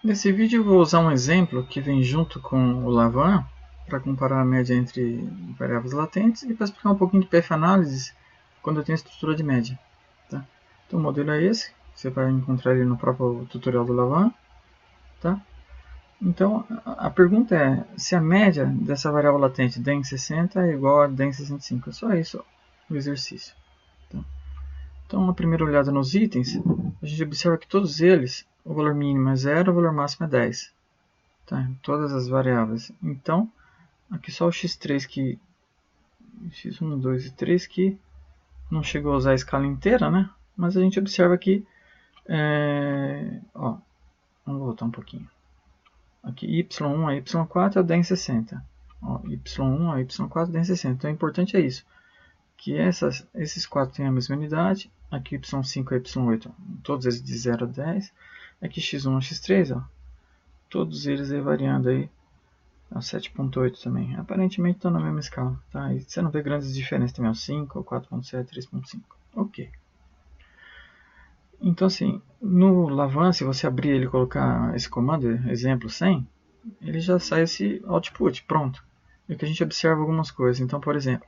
Nesse vídeo eu vou usar um exemplo que vem junto com o Lavaan para comparar a média entre variáveis latentes e para explicar um pouquinho de PF-análise quando eu tenho estrutura de média. Tá? Então o modelo é esse, você vai encontrar ele no próprio tutorial do Lavaan. Tá? Então a pergunta é se a média dessa variável latente DEN 60 é igual a DEN 65. É só isso o exercício. Tá? Então, uma primeira olhada nos itens, a gente observa que todos eles, o valor mínimo é 0, o valor máximo é 10. Tá? Todas as variáveis. Então, aqui só o x3 que... x1, 2 e 3 que não chegou a usar a escala inteira, né? Mas a gente observa que... ó, vamos voltar um pouquinho. Aqui, y1 a y4 é o DEN 60. Ó, y1 a y4 é o DEN 60. Então, o importante é isso. Que esses 4 têm a mesma unidade. Aqui y5 e y8, todos eles de 0 a 10. Aqui x1 a x3, ó, todos eles aí variando aí a 7.8 também. Aparentemente estão na mesma escala. Tá? E você não vê grandes diferenças também, o 5, 4.7, 3.5. Ok. Então assim, no Lavaan, se você abrir ele e colocar esse comando, exemplo 100, ele já sai esse output, pronto. E aqui a gente observa algumas coisas. Então, por exemplo,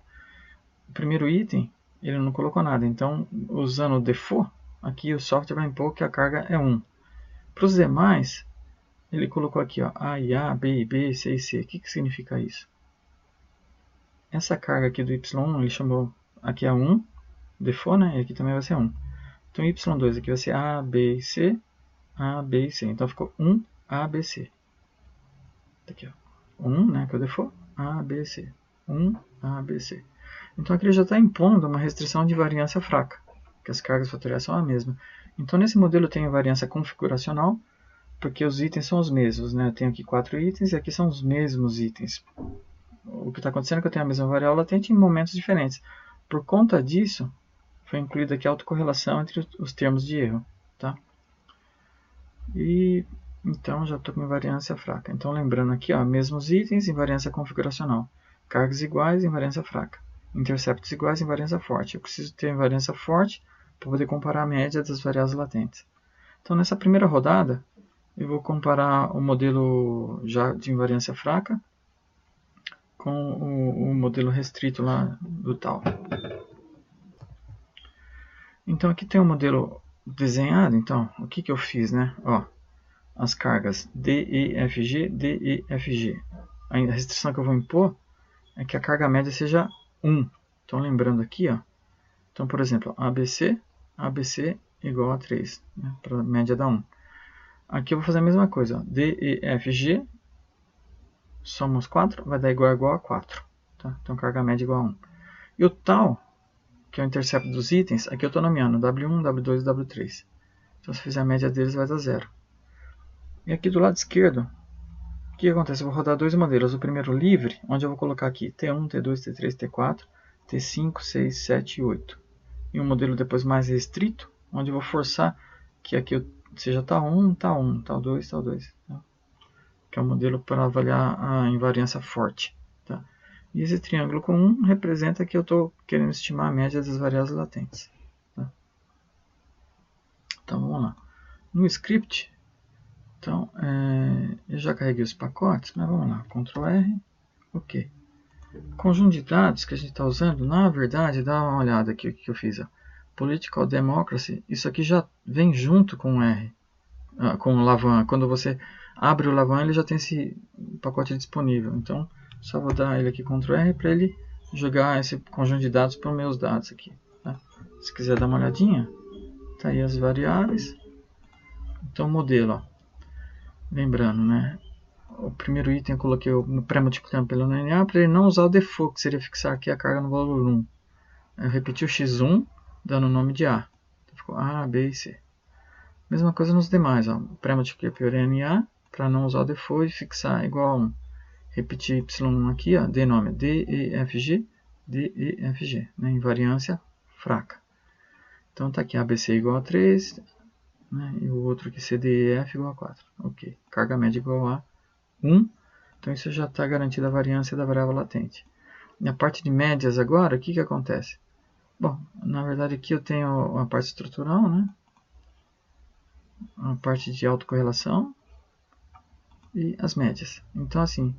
o primeiro item, ele não colocou nada. Então, usando o default, aqui o software vai impor que a carga é 1. Para os demais, ele colocou aqui, ó, A e A, B e B, C e C. O que significa isso? Essa carga aqui do Y1, ele chamou, aqui é 1, default, né? E aqui também vai ser 1. Então, Y2 aqui vai ser A, B e C, A, B e C. Então, ficou 1, A, B, C. Aqui, ó. 1, né, que é o default, A, B, C. 1, A, B, C. Então, aqui ele já está impondo uma restrição de variância fraca, que as cargas fatoriais são a mesma. Então, nesse modelo tem a variância configuracional, porque os itens são os mesmos, né? Eu tenho aqui 4 itens e aqui são os mesmos itens. O que está acontecendo é que eu tenho a mesma variável latente em momentos diferentes. Por conta disso, foi incluída aqui a autocorrelação entre os termos de erro. Tá? E então já estou com invariância fraca. Então lembrando aqui, ó, mesmos itens, invariância configuracional. Cargas iguais, invariância fraca. Interceptos iguais, invariância forte. Eu preciso ter invariância forte para poder comparar a média das variáveis latentes. Então nessa primeira rodada, eu vou comparar o modelo já de invariância fraca com o modelo restrito lá do tal. Então aqui tem o modelo desenhado. Então o que eu fiz, né? Ó, as cargas D, E, F, G, D, E, F, G. A restrição que eu vou impor é que a carga média seja 1. Então lembrando aqui, ó. Então por exemplo, ABC igual a 3, né, para a média da 1. Aqui eu vou fazer a mesma coisa, ó. D, E, F, G, somos 4, vai dar igual a 4. Tá? Então carga média igual a 1. E o tal, que é o intercepto dos itens, aqui eu estou nomeando W1, W2 e W3. Então se fizer a média deles vai dar 0. E aqui do lado esquerdo, o que acontece? Eu vou rodar dois modelos. O primeiro livre, onde eu vou colocar aqui T1, T2, T3, T4, T5, 6, 7 e 8. E um modelo depois mais restrito, onde eu vou forçar que aqui seja tal1, tal1, tal2, tal2. Tá? Que é um modelo para avaliar a invariância forte. Tá? E esse triângulo com 1 representa que eu estou querendo estimar a média das variáveis latentes. Tá? Então vamos lá. No script, então, eu já carreguei os pacotes, mas vamos lá. Ctrl R, OK. Conjunto de dados que a gente está usando, na verdade, dá uma olhada aqui o que eu fiz. Ó. Political Democracy, isso aqui já vem junto com o R, com o Lavaan. Quando você abre o Lavaan, ele já tem esse pacote disponível. Então, só vou dar ele aqui Ctrl R para ele jogar esse conjunto de dados para os meus dados aqui. Tá? Se quiser dar uma olhadinha, tá aí as variáveis. Então, modelo, ó. Lembrando, né? O primeiro item eu coloquei no pré-multiplicando pelo NA para ele não usar o default, que seria fixar aqui a carga no valor 1. Eu repeti o x1, dando o nome de A. Então ficou A, B e C. Mesma coisa nos demais. Pré-multipliquei pelo NA para não usar o default e fixar igual a 1. Repeti y1 aqui, ó, dei nome D, E, F, G, D, E, F, G. Né? Invariância fraca. Então está aqui ABC igual a 3, né? E o outro aqui C, D, E, F igual a 4. Ok. Carga média igual a 1. Então isso já está garantida a variância da variável latente. Na parte de médias agora, o que acontece? Bom, na verdade aqui eu tenho a parte estrutural, né? A parte de autocorrelação. e as médias. Então, assim,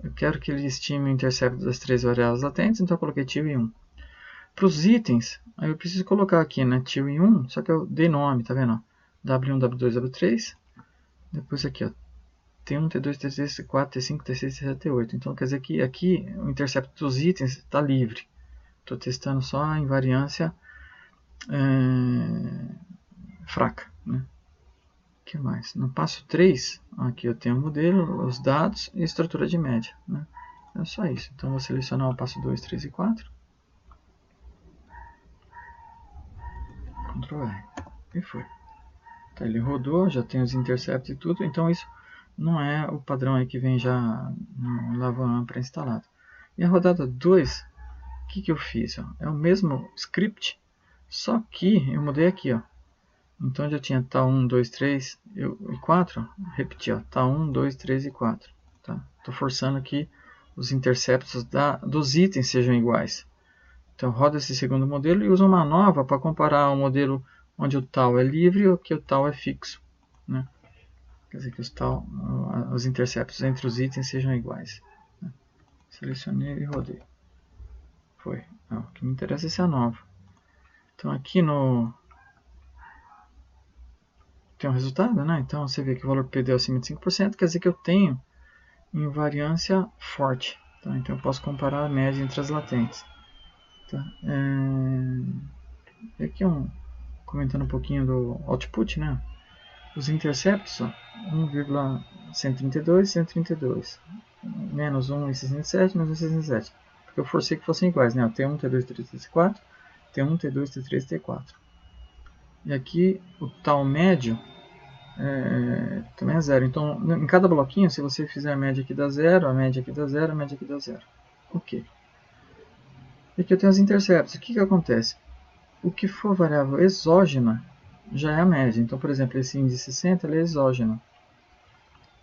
eu quero que ele estime o intercepto das 3 variáveis latentes, então eu coloquei tio e 1. Para os itens, aí eu preciso colocar aqui, né, tio e 1, só que eu dei nome, tá vendo? W1, W2, W3. Depois aqui, ó, T1, T2, T3, T4, T5, T6, T7, T8. Então quer dizer que aqui o intercepto dos itens está livre. Estou testando só a invariância fraca. Né? O que mais? No passo 3, aqui eu tenho o modelo, os dados e a estrutura de média. Né? É só isso. Então vou selecionar o passo 2, 3 e 4. Ctrl R. E foi. Tá, ele rodou, já tem os interceptos e tudo. Então isso não é o padrão aí que vem já no Lavan pré-instalado. E a rodada 2, o que eu fiz? Ó? É o mesmo script, só que eu mudei aqui. Ó. Então já tinha tal 1, 2, 3 e 4. Ó, repeti, ó, tal 1, 2, 3 e 4. Estou forçando que os interceptos dos itens sejam iguais. Então roda esse segundo modelo e usa uma nova para comparar o modelo onde o tal é livre e o que o tal é fixo. Né? Quer dizer que os interceptos entre os itens sejam iguais. Né? Selecionei e rodei. Foi. Não, o que me interessa é essa nova. Então aqui tem um resultado, né? Então você vê que o valor P deu acima de 5%, quer dizer que eu tenho invariância forte. Tá? Então eu posso comparar a média entre as latentes. Tá? Aqui comentando um pouquinho do output, né? Os interceptos, 1,132, 132, menos 1,67, menos 1,67. Porque eu forcei que fossem iguais, né? T1, T2, T3, T4, T1, T2, T3, T4. E aqui o tal médio também é zero. Então, em cada bloquinho, se você fizer a média aqui dá zero, a média aqui dá zero, a média aqui dá zero. Ok. E aqui eu tenho os interceptos. O que acontece? O que for variável exógena já é a média. Então, por exemplo, esse índice 60 ele é exógeno.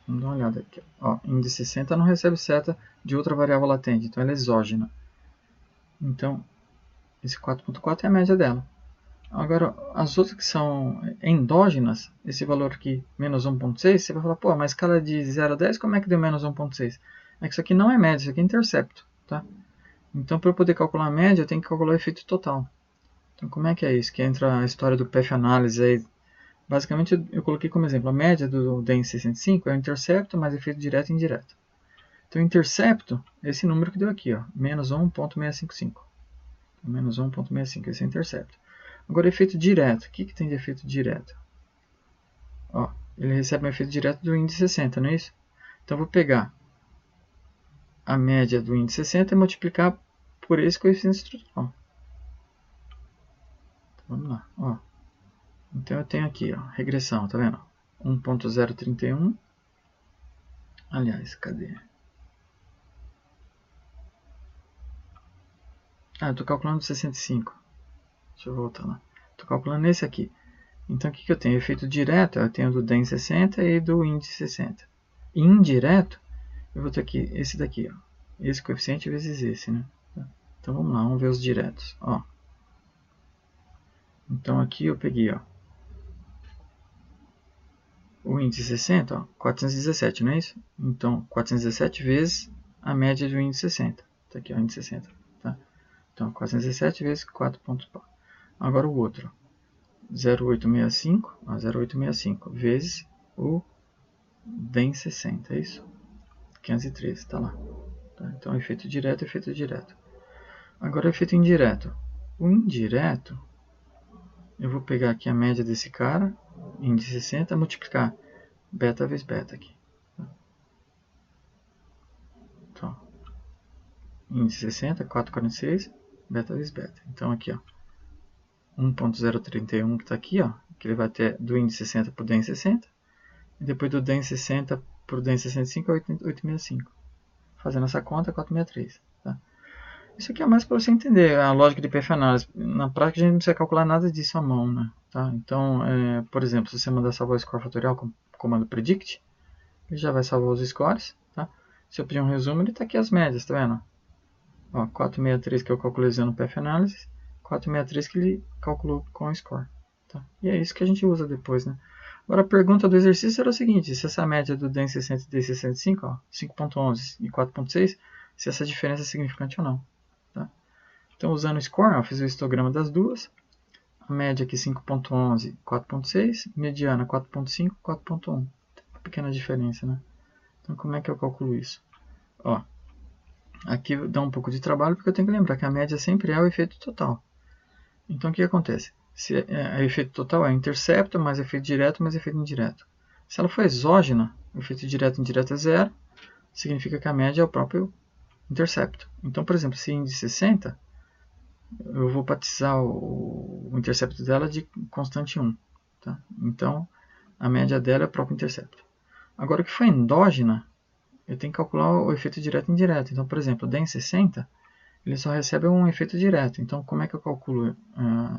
Vamos dar uma olhada aqui. Ó, índice 60 não recebe seta de outra variável latente, então ela é exógena. Então, esse 4.4 é a média dela. Agora, as outras que são endógenas, esse valor aqui, menos 1.6, você vai falar, pô, mas escala de 0 a 10, como é que deu menos 1.6? É que isso aqui não é média, isso aqui é intercepto. Tá? Então, para eu poder calcular a média, eu tenho que calcular o efeito total. Então, como é que é isso? Que entra a história do PF Análise aí. Basicamente, eu coloquei como exemplo, a média do DEN 65 é o intercepto mais efeito direto e indireto. Então, o intercepto é esse número que deu aqui, ó, menos 1.655. Menos 1.65, esse é o intercepto. Agora, efeito direto. O que tem de efeito direto? Ó, ele recebe um efeito direto do índice 60, não é isso? Então, eu vou pegar a média do índice 60 e multiplicar por esse coeficiente estrutural. Então, vamos lá. Ó. Então, eu tenho aqui, ó, regressão, tá vendo? 1.031. Aliás, cadê? Eu estou calculando 65. Deixa eu voltar lá. Estou calculando esse aqui. Então, o que eu tenho? Efeito direto, eu tenho do DEN 60 e do índice 60. Indireto, eu vou ter aqui esse daqui, ó. Esse coeficiente vezes esse, né? Então, vamos lá, vamos ver os diretos. Ó. Então, aqui eu peguei, ó, o índice 60, ó, 417, não é isso? Então, 417 vezes a média do índice 60. Tá aqui, ó, o índice 60. Tá? Então, 417 vezes 4 pontos. Agora o outro. 0,865 vezes o DEN 60, é isso? 513, está lá. Tá? Então, efeito direto, efeito direto. Agora, efeito indireto. O indireto, eu vou pegar aqui a média desse cara, índice 60, multiplicar beta vezes beta aqui. Então, índice 60, 446, beta vezes beta. Então, aqui, ó, 1.031 que está aqui, ó, que ele vai ter do índice 60 para o DEN 60, e depois do DEN 60 para o DEN 65 é 865. Fazendo essa conta, 463. Tá? Isso aqui é mais para você entender a lógica de PF Análise. Na prática, a gente não precisa calcular nada disso à mão. Né? Tá? Então, por exemplo, se você mandar salvar o score fatorial com o comando predict, ele já vai salvar os scores. Tá? Se eu pedir um resumo, ele está aqui as médias, tá vendo? Ó, 463 que eu calculei usando PF Análise, 463 que ele calculou com o score. Tá? E é isso que a gente usa depois. Né? Agora a pergunta do exercício era o seguinte, se essa média do DEM 60 e DEM 65, 5.11 e 4.6, se essa diferença é significante ou não. Tá? Então usando o score, eu fiz o histograma das duas, a média aqui 5.11, 4.6, mediana 4.5, 4.1. Uma pequena diferença, né? Então como é que eu calculo isso? Ó, aqui dá um pouco de trabalho porque eu tenho que lembrar que a média sempre é o efeito total. Então o que acontece? Se o efeito total é intercepto, mais efeito direto, mais efeito indireto. Se ela for exógena, o efeito direto e indireto é zero, significa que a média é o próprio intercepto. Então, por exemplo, se de 60, eu vou batizar o intercepto dela de constante 1. Tá? Então, a média dela é o próprio intercepto. Agora, o que for endógena, eu tenho que calcular o efeito direto e indireto. Então, por exemplo, o DEM 60, ele só recebe um efeito direto. Então, como é que eu calculo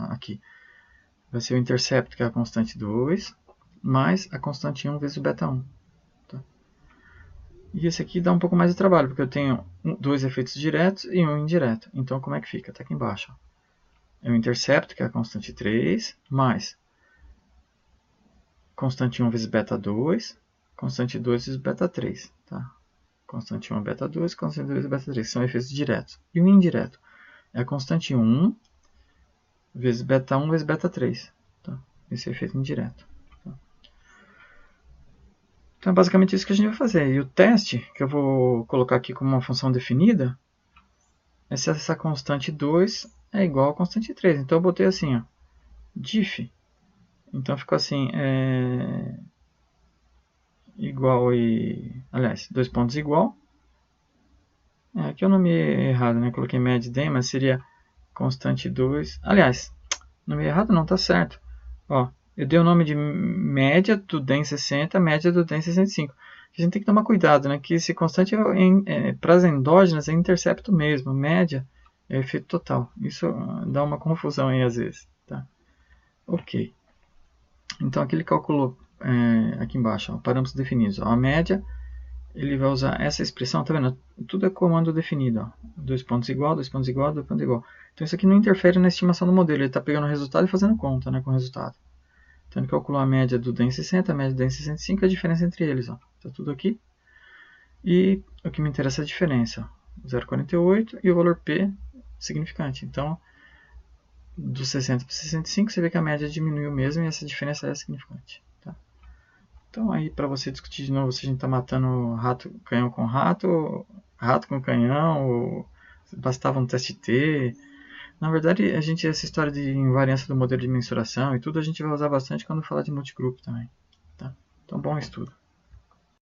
aqui? Vai ser o intercepto, que é a constante 2, mais a constante 1 vezes o beta 1. Tá? E esse aqui dá um pouco mais de trabalho, porque eu tenho dois efeitos diretos e um indireto. Então, como é que fica? Está aqui embaixo. É o intercepto, que é a constante 3, mais constante 1 vezes beta 2, constante 2 vezes beta 3. Tá? Constante 1 é beta 2, constante 2 é beta 3. São efeitos diretos. E o indireto é a constante 1 vezes beta 1 vezes beta 3. Tá? Esse é o efeito indireto. Tá? Então é basicamente isso que a gente vai fazer. E o teste, que eu vou colocar aqui como uma função definida, é se essa constante 2 é igual a constante 3. Então eu botei assim, ó, diff. Então ficou assim, igual e... Aliás, dois pontos igual. Aqui eu nomeei errado, né? Coloquei média DEM, mas seria constante 2. Aliás, nomeei errado não, tá certo. Ó, eu dei o nome de média do DEM 60, média do DEM 65. A gente tem que tomar cuidado, né? Que esse constante para as endógenas é intercepto mesmo. Média é efeito total. Isso dá uma confusão aí às vezes. Tá? Ok. Então aqui ele calculou aqui embaixo, ó, parâmetros definidos. Ó, a média, ele vai usar essa expressão, tá vendo? Tudo é comando definido. Ó. Dois pontos igual, dois pontos igual, dois pontos igual. Então isso aqui não interfere na estimação do modelo. Ele está pegando o resultado e fazendo conta, né, com o resultado. Então ele calculou a média do DEM 60, a média do DEM 65 e a diferença entre eles. Está tudo aqui. E o que me interessa é a diferença. 0,48 e o valor P significante. Então, do 60 para 65, você vê que a média diminuiu mesmo e essa diferença é significante. Tá? Então, aí para você discutir de novo se a gente está matando rato, canhão com rato, rato com canhão, ou bastava um teste T. Na verdade, essa história de invariância do modelo de mensuração e tudo, a gente vai usar bastante quando falar de multigrupo também. Tá? Então, bom estudo.